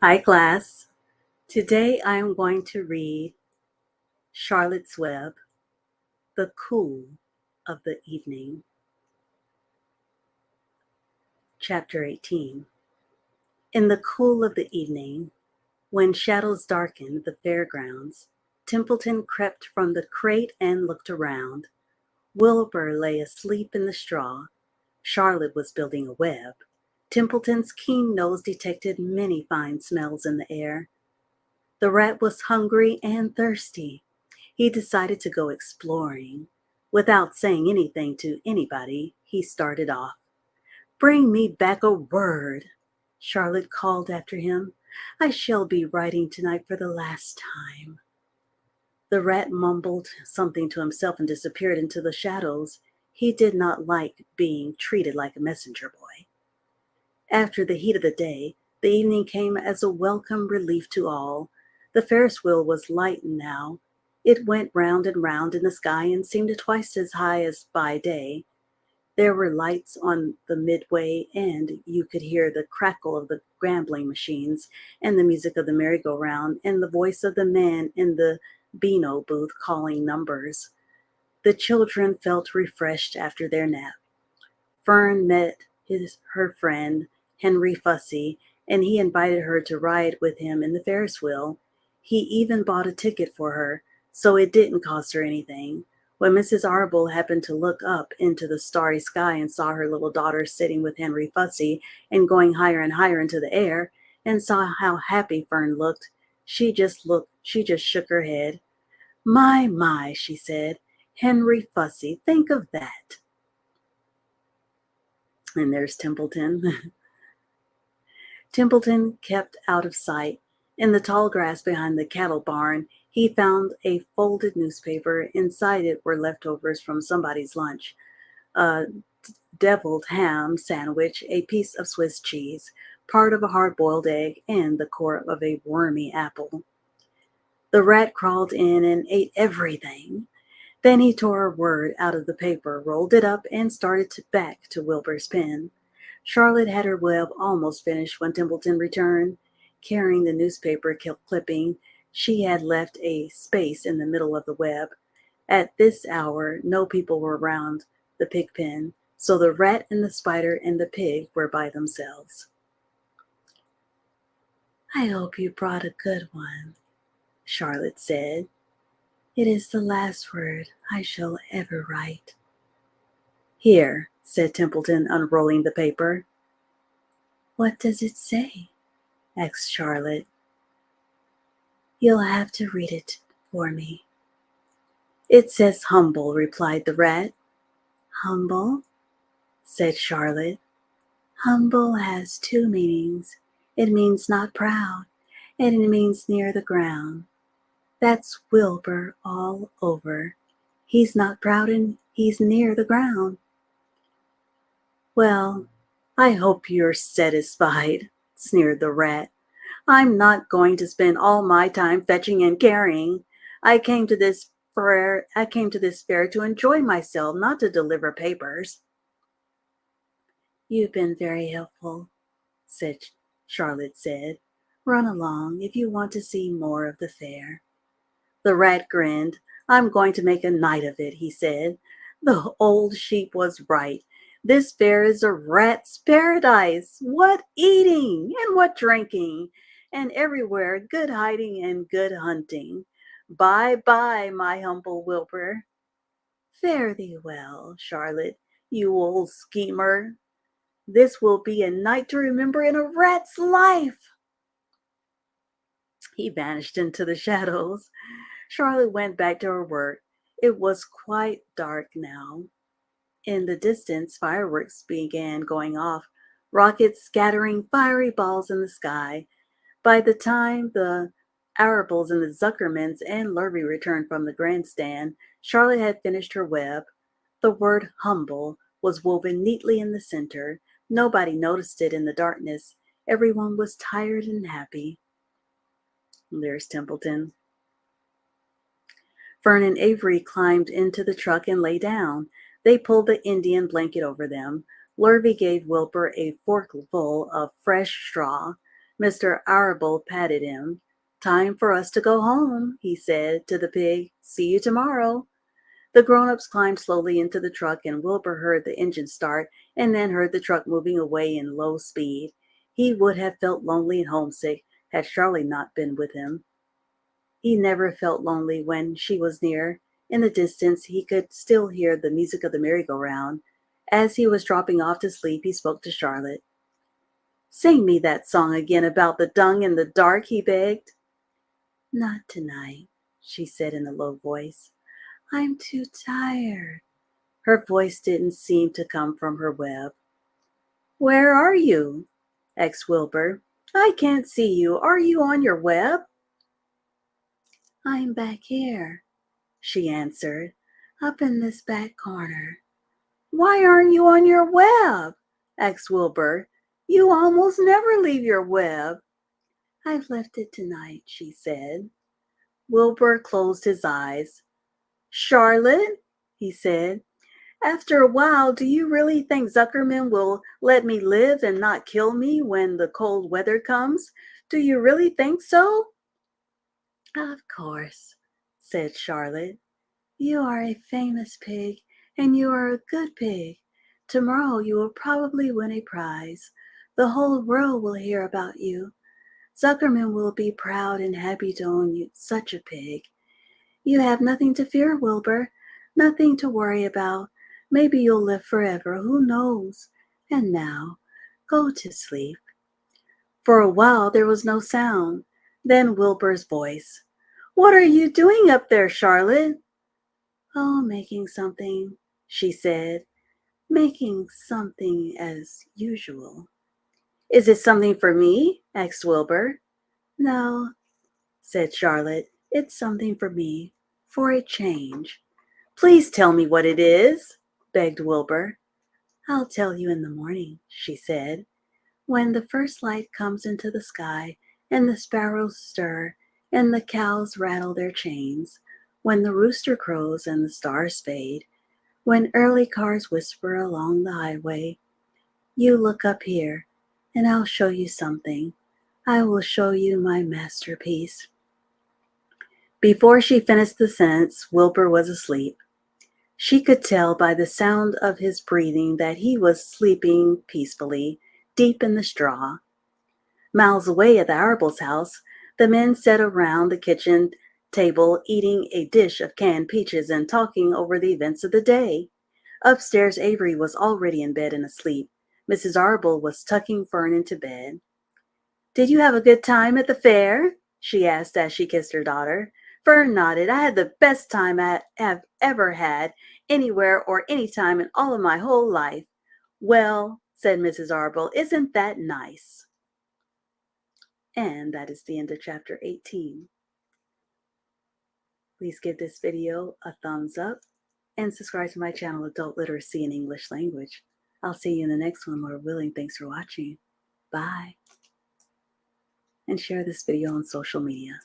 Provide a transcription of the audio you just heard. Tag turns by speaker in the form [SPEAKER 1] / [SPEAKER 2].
[SPEAKER 1] Hi class. Today I am going to read Charlotte's Web, The Cool of the Evening. Chapter 18. In the cool of the evening, when shadows darkened the fairgrounds, Templeton crept from the crate and looked around. Wilbur lay asleep in the straw. Charlotte was building a web. Templeton's keen nose detected many fine smells in the air. The rat was hungry and thirsty. He decided to go exploring. Without saying anything to anybody, he started off. "Bring me back a word," Charlotte called after him. "I shall be writing tonight for the last time." The rat mumbled something to himself and disappeared into the shadows. He did not like being treated like a messenger boy. After the heat of the day, the evening came as a welcome relief to all. The Ferris wheel was light now. It went round and round in the sky and seemed twice as high as by day. There were lights on the midway, and you could hear the crackle of the gambling machines and the music of the merry-go-round and the voice of the man in the Beano booth calling numbers. The children felt refreshed after their nap. Fern met her friend, Henry Fussy, and he invited her to ride with him in the Ferris wheel. He even bought a ticket for her, so it didn't cost her anything. When Mrs. Arbull happened to look up into the starry sky and saw her little daughter sitting with Henry Fussy and going higher and higher into the air, and saw how happy Fern looked, she just shook her head. My, she said. "Henry Fussy, think of that." And there's Templeton. Templeton kept out of sight. In the tall grass behind the cattle barn, he found a folded newspaper. Inside it were leftovers from somebody's lunch: a deviled ham sandwich, a piece of Swiss cheese, part of a hard-boiled egg, and the core of a wormy apple. The rat crawled in and ate everything. Then he tore a word out of the paper, rolled it up, and started back to Wilbur's pen. Charlotte had her web almost finished when Templeton returned. Carrying the newspaper clipping, she had left a space in the middle of the web. At this hour, no people were around the pig pen, so the rat and the spider and the pig were by themselves. "I hope you brought a good one," Charlotte said. "It is the last word I shall ever write." "Here," said Templeton, unrolling the paper. "What does it say?" asked Charlotte. "You'll have to read it for me." "It says humble," replied the rat. "Humble?" said Charlotte. "Humble has two meanings. It means not proud, and it means near the ground. That's Wilbur all over. He's not proud and he's near the ground." "Well, I hope you're satisfied," sneered the rat. "I'm not going to spend all my time fetching and carrying. I came to this fair to enjoy myself, not to deliver papers." "You've been very helpful," Charlotte said. "Run along if you want to see more of the fair." The rat grinned. "I'm going to make a night of it," he said. "The old sheep was right. This fair is a rat's paradise. What eating and what drinking, and everywhere good hiding and good hunting. Bye, my humble Wilbur." "Fare thee well, Charlotte, you old schemer. This will be a night to remember in a rat's life." He vanished into the shadows. Charlotte went back to her work. It was quite dark now. In the distance, fireworks began going off, rockets scattering fiery balls in the sky. By the time the Arabels and the Zuckermans and Lurvy returned from the grandstand, Charlotte had finished her web. The word humble was woven neatly in the center. Nobody noticed it in the darkness. Everyone was tired and happy. There's Templeton. Fern and Avery climbed into the truck and lay down. They pulled the Indian blanket over them. Lurvy gave Wilbur a forkful of fresh straw. Mr. Arable patted him. "Time for us to go home," he said to the pig. "See you tomorrow." The grown-ups climbed slowly into the truck, and Wilbur heard the engine start and then heard the truck moving away in low speed. He would have felt lonely and homesick had Charlie not been with him. He never felt lonely when she was near. In the distance, he could still hear the music of the merry-go-round. As he was dropping off to sleep, he spoke to Charlotte. "Sing me that song again about the dung in the dark," he begged. "Not tonight," she said in a low voice. "I'm too tired." Her voice didn't seem to come from her web. "Where are you?" asked Wilbur. "I can't see you. Are you on your web?" "I'm back here," she answered, "up in this back corner." "Why aren't you on your web?" asked Wilbur. "You almost never leave your web." "I've left it tonight," she said. Wilbur closed his eyes. "Charlotte," he said, "after a while, do you really think Zuckerman will let me live and not kill me when the cold weather comes? Do you really think so?" "Of course," said Charlotte. "You are a famous pig, and you are a good pig. Tomorrow you will probably win a prize. The whole world will hear about you. Zuckerman will be proud and happy to own you, such a pig. You have nothing to fear, Wilbur, nothing to worry about. Maybe you'll live forever, who knows? And now, go to sleep." For a while there was no sound. Then Wilbur's voice. "What are you doing up there, Charlotte?" "Oh, making something," she said. "Making something as usual." "Is it something for me?" asked Wilbur. "No," said Charlotte. "It's something for me, for a change." "Please tell me what it is," begged Wilbur. "I'll tell you in the morning," she said. "When the first light comes into the sky, and the sparrows stir, and the cows rattle their chains, when the rooster crows and the stars fade, when early cars whisper along the highway, you look up here, and I'll show you something. I will show you my masterpiece." Before she finished the sentence, Wilbur was asleep. She could tell by the sound of his breathing that he was sleeping peacefully, deep in the straw. Miles away at the Arables' house, the men sat around the kitchen table eating a dish of canned peaches and talking over the events of the day. Upstairs, Avery was already in bed and asleep. Mrs. Arable was tucking Fern into bed. "Did you have a good time at the fair?" she asked as she kissed her daughter. Fern nodded. "I had the best time I have ever had anywhere or any time in all of my whole life." "Well," said Mrs. Arable, "isn't that nice?" And that is the end of chapter 18. Please give this video a thumbs up and subscribe to my channel, Adult Literacy and English Language. I'll see you in the next one, Lord willing. Thanks for watching. Bye. And share this video on social media.